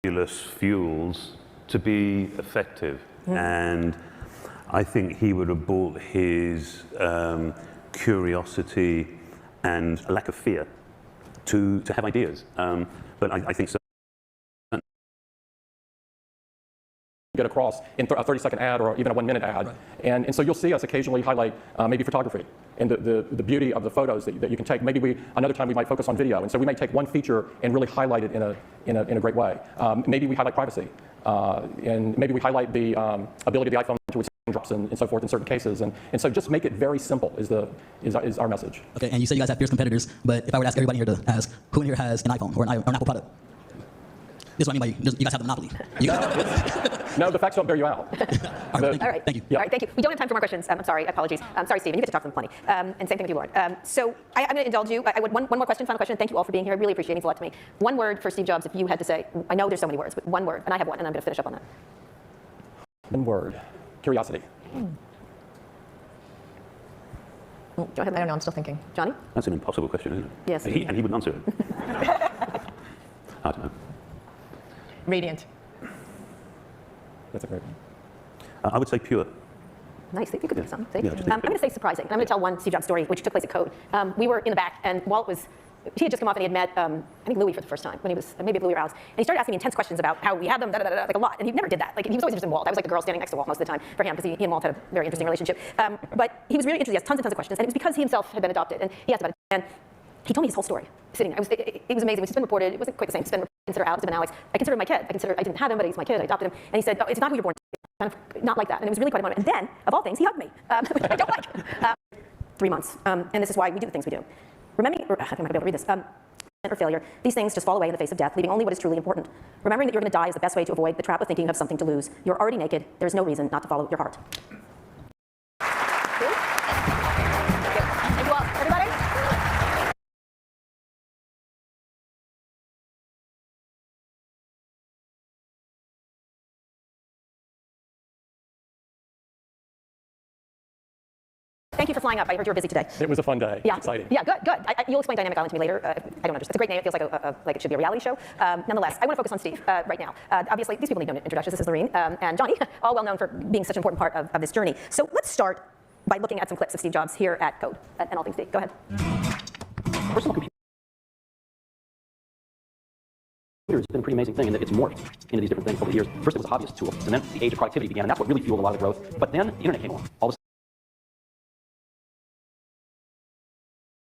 fuels to be effective. And I think he would have brought his curiosity and a lack of fear to have ideas. But I think so. Get across in a 30-second ad or even a 1-minute ad. Right. And so you'll see us occasionally highlight maybe photography and the beauty of the photos that you can take. Maybe another time we might focus on video. And so we might take one feature and really highlight it in a great way. Maybe we highlight privacy. And maybe we highlight the ability of the iPhone to withstand drops and so forth in certain cases. And so just make it very simple is our message. Okay, and you say you guys have fierce competitors, but if I were to ask everybody here to ask, who in here has an iPhone or an Apple product? This is what I mean by you guys have the monopoly. No, the facts don't bear you out. All right, thank you. Yeah. All right, thank you. We don't have time for more questions. I'm sorry, apologies. I'm sorry, Stephen. You get to talk to them plenty. And same thing with you, Lauren. So I'm going to indulge you. I would one more question, final question. Thank you all for being here. I really appreciate it. It means a lot to me. One word for Steve Jobs, if you had to say. I know there's so many words, but one word, and I have one, and I'm going to finish up on that. One word. Curiosity. Go ahead. I don't know. I'm still thinking. Johnny? That's an impossible question, isn't it? Yes. And he wouldn't answer it. I don't know. Radiant. That's a great one. I would say pure. Nice. You could do something. Yeah, I'm going to say surprising. I'm going to tell one Steve Jobs story, which took place at Code. We were in the back, and Walt was. He had just come off and he had met, I think, Louis for the first time when he was maybe Louis or Alice, and he started asking me intense questions about how we had them, like a lot, and he never did that. Like he was always interested in Walt. I was like the girl standing next to Walt most of the time for him because he and Walt had a very interesting relationship. But he was really interested. He asked tons and tons of questions, and it was because he himself had been adopted, and he asked about it. And he told me his whole story sitting there. It was amazing. It's been reported. It wasn't quite the same. It's been considered Alex, it's been Alex. I consider him my kid. I didn't have him, but he's my kid. I adopted him, and he said, "Oh, it's not who you're born to." Kind of not like that, and it was really quite a moment. And then, of all things, he hugged me, which I don't like. 3 months, and this is why we do the things we do. Remembering, I think I'm not going to be able to read this. Or failure, these things just fall away in the face of death, leaving only what is truly important. Remembering that you're going to die is the best way to avoid the trap of thinking you have something to lose. You're already naked. There's no reason not to follow your heart. Thank you all, everybody. Thank you for flying up. I heard you were busy today. It was a fun day. Yeah. Exciting. Yeah, good. You'll explain Dynamic Island to me later. I don't understand. It's a great name. It feels like it should be a reality show. Nonetheless, I want to focus on Steve right now. Obviously, these people need no introductions. This is Lorene and Johnny, all well known for being such an important part of this journey. So let's start by looking at some clips of Steve Jobs here at Code and All Things Steve. Go ahead. Personal computer has been a pretty amazing thing in that it's morphed into these different things over the years. First, it was a hobbyist tool, and then the age of productivity began, and that's what really fueled a lot of the growth. But then the internet came along. All of a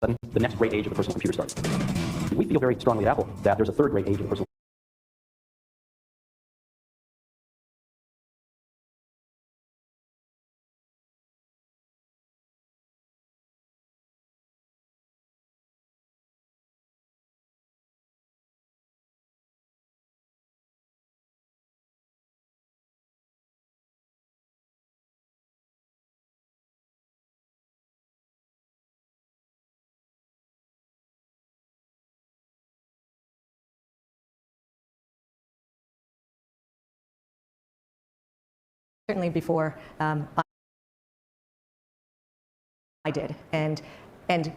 sudden, the next great age of the personal computer started. We feel very strongly at Apple that there's a third great age of the personal Certainly before I did, and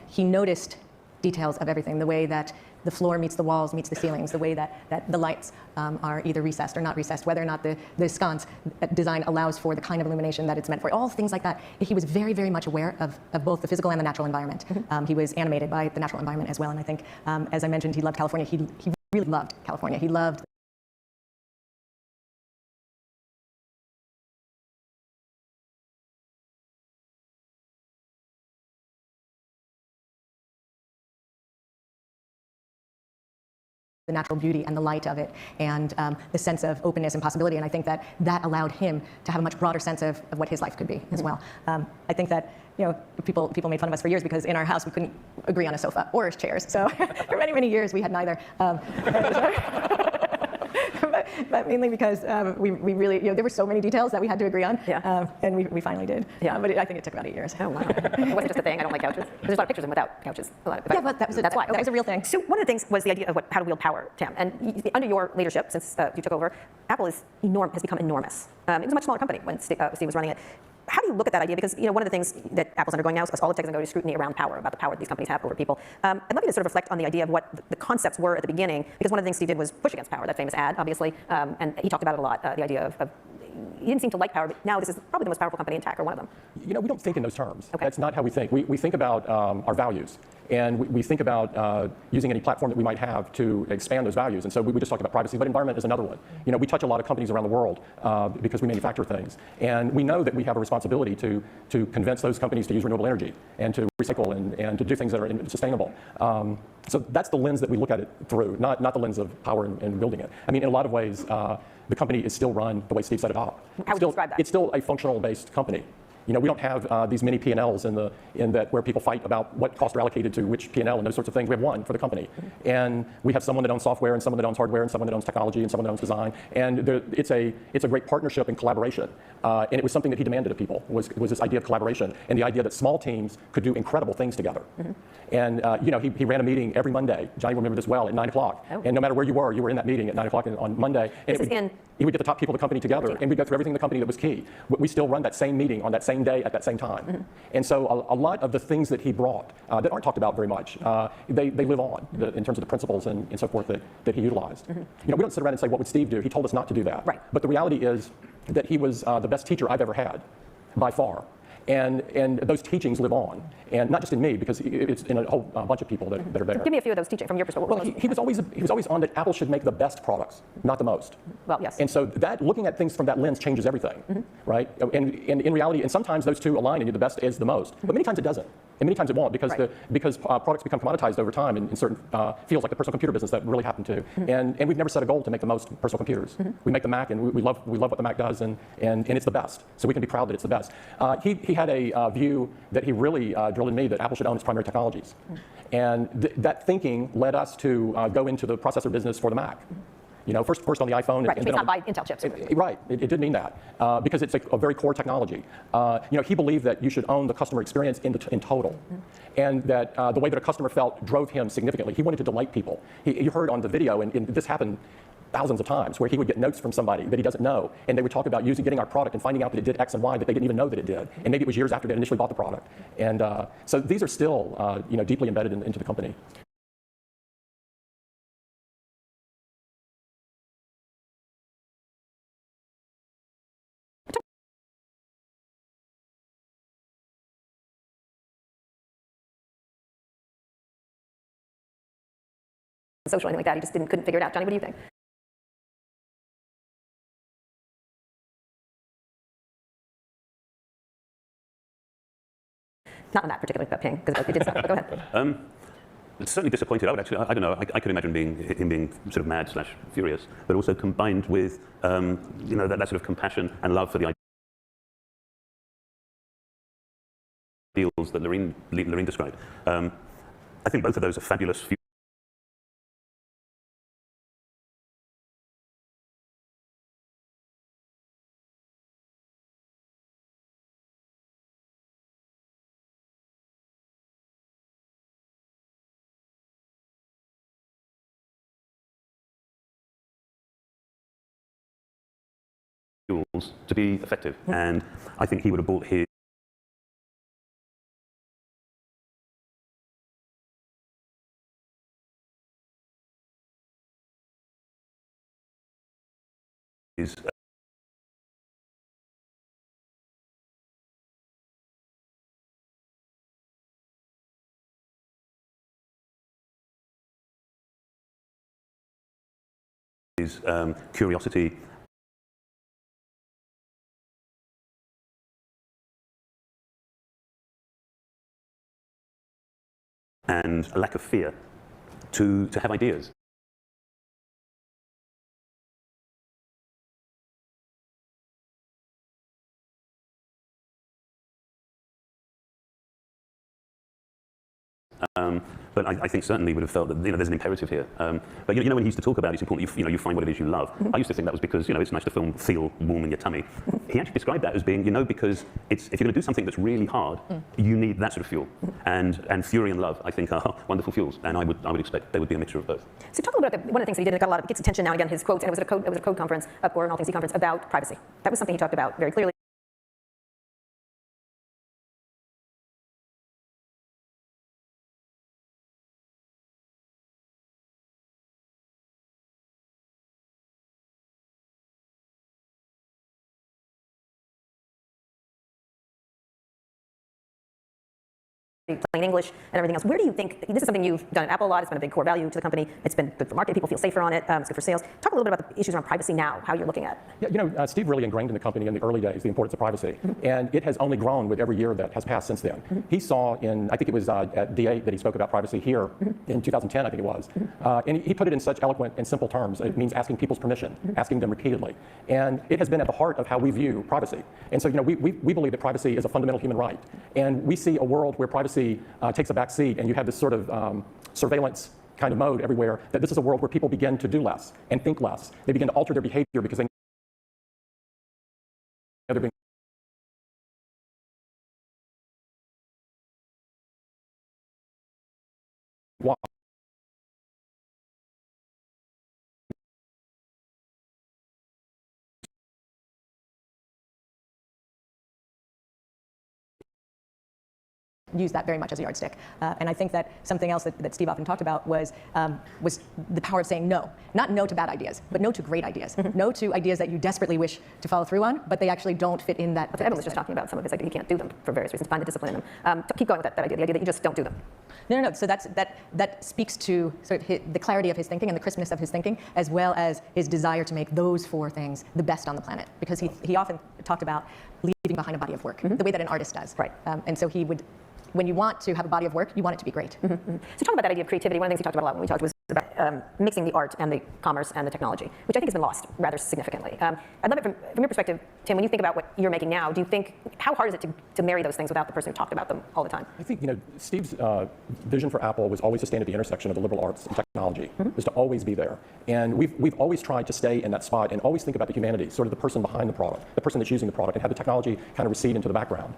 he noticed details of everything, the way that the floor meets the walls, meets the ceilings, the way that the lights are either recessed or not recessed, whether or not the sconce design allows for the kind of illumination that it's meant for, all things like that. He was very, very much aware of both the physical and the natural environment. He was animated by the natural environment as well, and I think, as I mentioned, he loved California. He really loved California. He loved the natural beauty and the light of it, and the sense of openness and possibility. And I think that allowed him to have a much broader sense of what his life could be as well. I think that, you know, people made fun of us for years because in our house we couldn't agree on a sofa or chairs. So for many, many years we had neither. But mainly because we really, you know, there were so many details that we had to agree on, and we finally did. Yeah. But I think it took about 8 years. Oh, wow. It wasn't just a thing. I don't like couches. There's a lot of pictures of them without couches. Yeah, but that's why. That was a real thing. So one of the things was the idea of how to wield power, Tim. And under your leadership, since you took over, Apple has become enormous. It was a much smaller company when Steve was running it. how do you look at that idea? Because one of the things that Apple's undergoing now is all of tech is going to scrutiny around power, about the power that these companies have over people. I'd love you to sort of reflect on the idea of what the concepts were at the beginning, because one of the things Steve did was push against power, that famous ad, obviously, and he talked about it a lot, the idea of he didn't seem to like power, but now this is probably the most powerful company in tech, or one of them. We don't think in those terms. Okay. That's not how we think. We think about our values. And we think about using any platform that we might have to expand those values. And so we just talked about privacy, but environment is another one. We touch a lot of companies around the world because we manufacture things. And we know that we have a responsibility to convince those companies to use renewable energy and to recycle and to do things that are sustainable. So that's the lens that we look at it through, not the lens of power and building it. I mean, in a lot of ways, the company is still run the way Steve set it up. How would you describe that? It's still a functional-based company. We don't have these many P&Ls in that where people fight about what costs are allocated to which P&L and those sorts of things. We have one for the company. And we have someone that owns software and someone that owns hardware and someone that owns technology and someone that owns design. And it's a great partnership and collaboration. And it was something that he demanded of people, was this idea of collaboration and the idea that small teams could do incredible things together. And he ran a meeting every Monday. Johnny will remember this well, at 9 o'clock. Oh. And no matter where you were in that meeting at 9 o'clock on Monday. And he would get the top people of the company together, and we'd go through everything in the company that was key. We still run that same meeting on that same day at that same time. And so a lot of the things that he brought that aren't talked about very much, they live on in terms of the principles and so forth that he utilized. We don't sit around and say, what would Steve do? He told us not to do that. Right. But the reality is that he was the best teacher I've ever had, by far. And those teachings live on, and not just in me, because it's in a whole bunch of people that are there. Give me a few of those teachings from your perspective. Well, he was always on that Apple should make the best products, not the most. Well, yes. And so that looking at things from that lens changes everything, right? And in reality, and sometimes those two align, and the best is the most, but many times it doesn't, and many times it won't, because products become commoditized over time in certain fields, like the personal computer business that really happened to. And we've never set a goal to make the most personal computers. We make the Mac, and we love what the Mac does, and it's the best. So we can be proud that it's the best. He had a view that he really drilled in me that Apple should own its primary technologies. And that thinking led us to go into the processor business for the Mac. First on the iPhone. Right, and so then it's not by Intel chips. Right, it did mean that, because it's a very core technology. He believed that you should own the customer experience in total, and that the way that a customer felt drove him significantly. He wanted to delight people. You heard on the video, and this happened thousands of times, where he would get notes from somebody that he doesn't know, and they would talk about getting our product and finding out that it did X and Y that they didn't even know that it did, and maybe it was years after they initially bought the product. And so these are still deeply embedded into the company. Social, anything like that. He just couldn't figure it out. Johnny, what do you think? Not on that particular ping, because it did stuff. But go ahead. Certainly disappointed. I don't know. I could imagine him being sort of mad/furious, but also combined with that sort of compassion and love for the ideals that Lorene described. I think both of those are fabulous. To be effective, and I think he would have bought his curiosity and a lack of fear to have ideas. But I think certainly would have felt that there's an imperative here. But when he used to talk about it's important you find what it is you love. I used to think that was because it's nice to feel warm in your tummy. He actually described that as being because if you're going to do something that's really hard, you need that sort of fuel. And fury and love, I think, are wonderful fuels. And I would expect they would be a mixture of both. So talk a little bit about one of the things that he did that gets attention now and again, his quotes, and it was a code conference or an All Things C conference about privacy. That was something he talked about very clearly. plain English and everything else. Where do you think, this is something you've done at Apple a lot, it's been a big core value to the company, it's been good for marketing, people feel safer on it, it's good for sales. Talk a little bit about the issues around privacy now, how you're looking at it. Yeah, Steve really ingrained in the company in the early days the importance of privacy, and it has only grown with every year that has passed since then. He saw I think it was at D8 that he spoke about privacy here in 2010, I think it was, and he put it in such eloquent and simple terms. It means asking people's permission, asking them repeatedly, and it has been at the heart of how we view privacy. And so, we believe that privacy is a fundamental human right, and we see a world where privacy takes a back seat and you have this sort of surveillance kind of mode everywhere, that this is a world where people begin to do less and think less. They begin to alter their behavior because they know they're being watched. Use that very much as a yardstick. And I think that something else that Steve often talked about was the power of saying no. Not no to bad ideas, but no to great ideas. No to ideas that you desperately wish to follow through on, but they actually don't fit in that. Evan was just talking about some of his, like, he can't do them for various reasons, find the discipline in them. Keep going with that idea, the idea that you just don't do them. No. So that speaks to sort of the clarity of his thinking and the crispness of his thinking, as well as his desire to make those four things the best on the planet. Because he often talked about leaving behind a body of work, the way that an artist does. Right. And so he would, when you want to have a body of work, you want it to be great. So talk about that idea of creativity. One of the things we talked about a lot when we talked was about mixing the art and the commerce and the technology, which I think has been lost rather significantly. I'd love it from your perspective, Tim, when you think about what you're making now, do you think, how hard is it to marry those things without the person who talked about them all the time? I think, Steve's vision for Apple was always to stand at the intersection of the liberal arts and technology, was to always be there. And we've always tried to stay in that spot and always think about the humanity, sort of the person behind the product, the person that's using the product, and have the technology kind of recede into the background.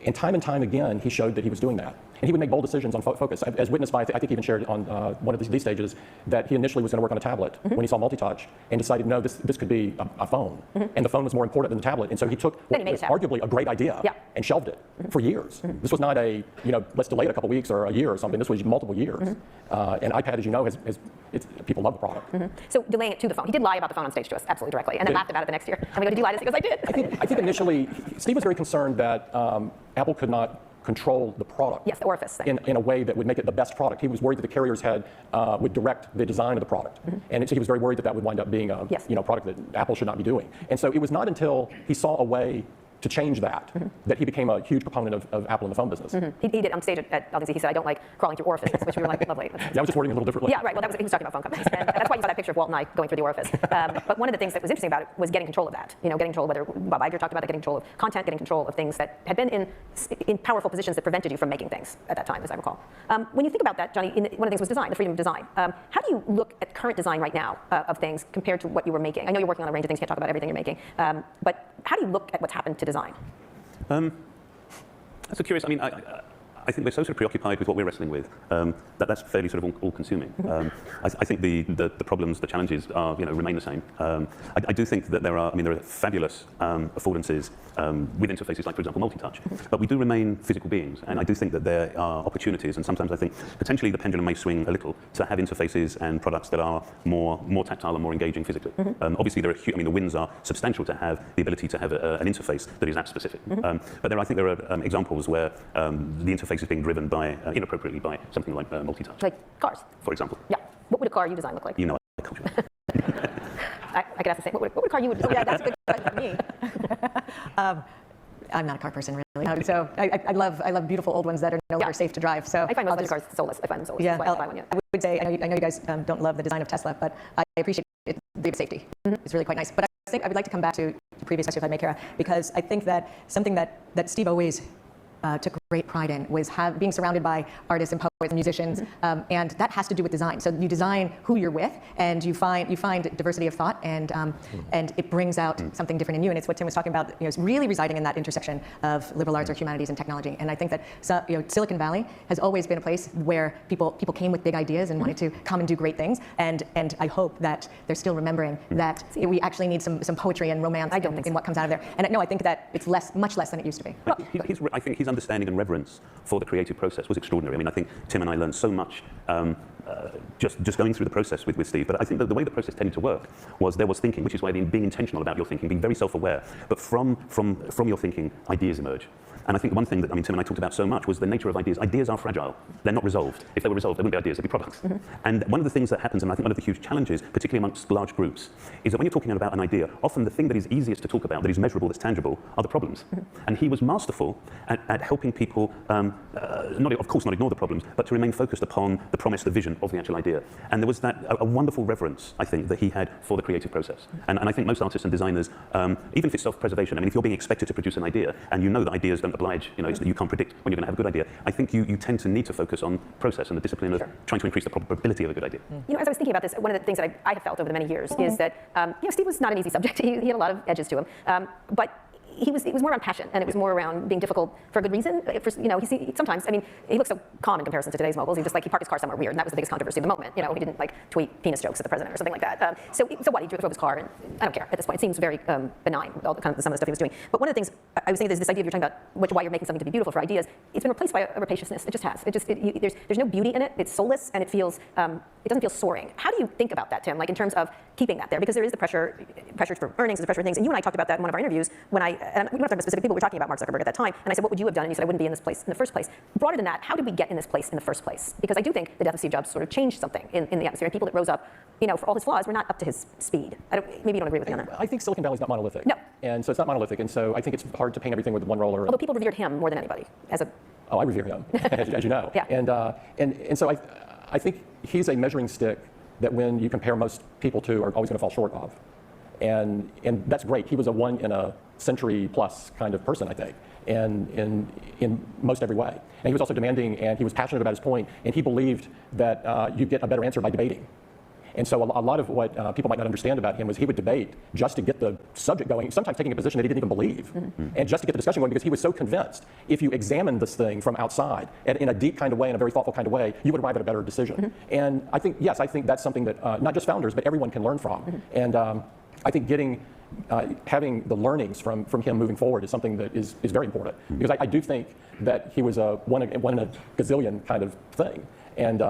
And time again, he showed that he was doing that. And he would make bold decisions on focus, as witnessed by, I think he even shared on one of these stages, that he initially was going to work on a tablet when he saw multi-touch and decided, no, this could be a phone. And the phone was more important than the tablet. And so he took what was arguably a great idea and shelved it for years. This was not a, let's delay it a couple weeks or a year or something. This was multiple years. And iPad, as you know, people love the product. So delaying it to the phone. He did lie about the phone on stage to us, absolutely directly, and then laughed about it the next year. And we go, did you lie to us? He goes, I did. I think initially, Steve was very concerned that Apple could not control the product. Yes, the orifice thing. In a way that would make it the best product. He was worried that the carriers would direct the design of the product. And so he was very worried that would wind up being a product that Apple should not be doing. And so it was not until he saw a way to change that, that he became a huge proponent of Apple in the phone business. He did on stage at LDC, he said, I don't like crawling through orifices, which we were like, lovely. Yeah, I was just wording it a little differently. Yeah, right, well, he was talking about phone companies. And that's why you saw that picture of Walt and I going through the orifice. But one of the things that was interesting about it was getting control of that. Getting control of whether, Bob Iger talked about that, getting control of content, getting control of things that had been in powerful positions that prevented you from making things at that time, as I recall. When you think about that, Johnny, one of the things was design, the freedom of design. How do you look at current design right now of things compared to what you were making? I know you're working on a range of things, can't talk about everything you're making. But how do you look at what's happened to design? That's a curious. I think we're so sort of preoccupied with what we're wrestling with that's fairly sort of all-consuming. I think the problems, the challenges are remain the same. I do think that there are fabulous affordances with interfaces like, for example, multi-touch. But we do remain physical beings, and I do think that there are opportunities, and sometimes I think potentially the pendulum may swing a little to have interfaces and products that are more tactile and more engaging physically. Obviously, the wins are substantial to have the ability to have an interface that is app-specific. But I think there are examples where the interface is being driven by inappropriately by something like multi-touch. Like cars, for example. Yeah. What would a car you design look like? I told you. I could ask the same. What would a car you would design? Yeah, that's a good question for me. I'm not a car person, really. So I love beautiful old ones that are no longer safe to drive. So I find most of the cars soulless. I find them soulless. Yeah, That's why I buy one yet. I would say, I know you guys don't love the design of Tesla, but I appreciate the safety. It's really quite nice. But I think I would like to come back to the previous question, if I may, Kara, because I think that something that Steve always took great pride in was being surrounded by artists and poets and musicians, and that has to do with design. So you design who you're with, and you find diversity of thought, and it brings out something different in you. And it's what Tim was talking about. It's really residing in that intersection of liberal arts or humanities and technology. And I think that Silicon Valley has always been a place where people came with big ideas and wanted to come and do great things. And I hope that they're still remembering that we actually need some poetry and romance in what comes out of there. And no, I think that it's much less than it used to be. I think his understanding and reverence for the creative process was extraordinary. I think Tim and I learned so much just going through the process with Steve. But I think that the way the process tended to work was there was thinking, which is why being intentional about your thinking, being very self-aware. But from your thinking, ideas emerge. And I think one thing that Tim and I talked about so much was the nature of ideas. Ideas are fragile. They're not resolved. If they were resolved, they wouldn't be ideas, they'd be products. And one of the things that happens, and I think one of the huge challenges, particularly amongst large groups, is that when you're talking about an idea, often the thing that is easiest to talk about, that is measurable, that's tangible, are the problems. And he was masterful at helping people, of course not ignore the problems, but to remain focused upon the promise, the vision of the actual idea. And there was a wonderful reverence, I think, that he had for the creative process. And I think most artists and designers, even if it's self-preservation, I mean, if you're being expected to produce an idea, and you know that ideas don't oblige, you can't predict when you're going to have a good idea, I think you tend to need to focus on process and the discipline of trying to increase the probability of a good idea. As I was thinking about this, one of the things that I have felt over the many years is that, Steve was not an easy subject. He had a lot of edges to him. But it was more around passion, and it was more around being difficult for a good reason. Sometimes, he looks so calm in comparison to today's moguls. He parked his car somewhere weird, and that was the biggest controversy of the moment. He didn't tweet penis jokes at the president or something like that. So what? He drove his car, and I don't care at this point. It seems very benign, all some of the stuff he was doing. But one of the things I was thinking is this idea of you're talking about why you're making something to be beautiful for ideas. It's been replaced by a rapaciousness. It just has. There's no beauty in it. It's soulless, and it doesn't feel soaring. How do you think about that, Tim? In terms of keeping that there, because there is the pressure for earnings, the pressure for things. And you and I talked about that in one of our interviews when we don't have to talk about specific people. We were talking about Mark Zuckerberg at that time, and I said, "What would you have done?" And you said, "I wouldn't be in this place in the first place." Broader than that, how did we get in this place in the first place? Because I do think the death of Steve Jobs sort of changed something in the atmosphere. And people that rose up, for all his flaws, were not up to his speed. Maybe you don't agree with me on that. I think Silicon Valley's not monolithic. No. And so it's not monolithic, and so I think it's hard to paint everything with one roller. Although people revered him more than anybody as a. Oh, I revere him, as you know. Yeah. And so I think he's a measuring stick that when you compare most people to are always going to fall short of. And that's great. He was a one in a century plus kind of person, I think, and in most every way. And he was also demanding, and he was passionate about his point, and he believed that you get a better answer by debating. And so a lot of what people might not understand about him was he would debate just to get the subject going, sometimes taking a position that he didn't even believe, and just to get the discussion going, because he was so convinced if you examine this thing from outside in a deep kind of way, in a very thoughtful kind of way, you would arrive at a better decision. And I think that's something that not just founders, but everyone can learn from. And I think having the learnings from him moving forward is something that is very important, because I do think that he was a one in a gazillion kind of thing. And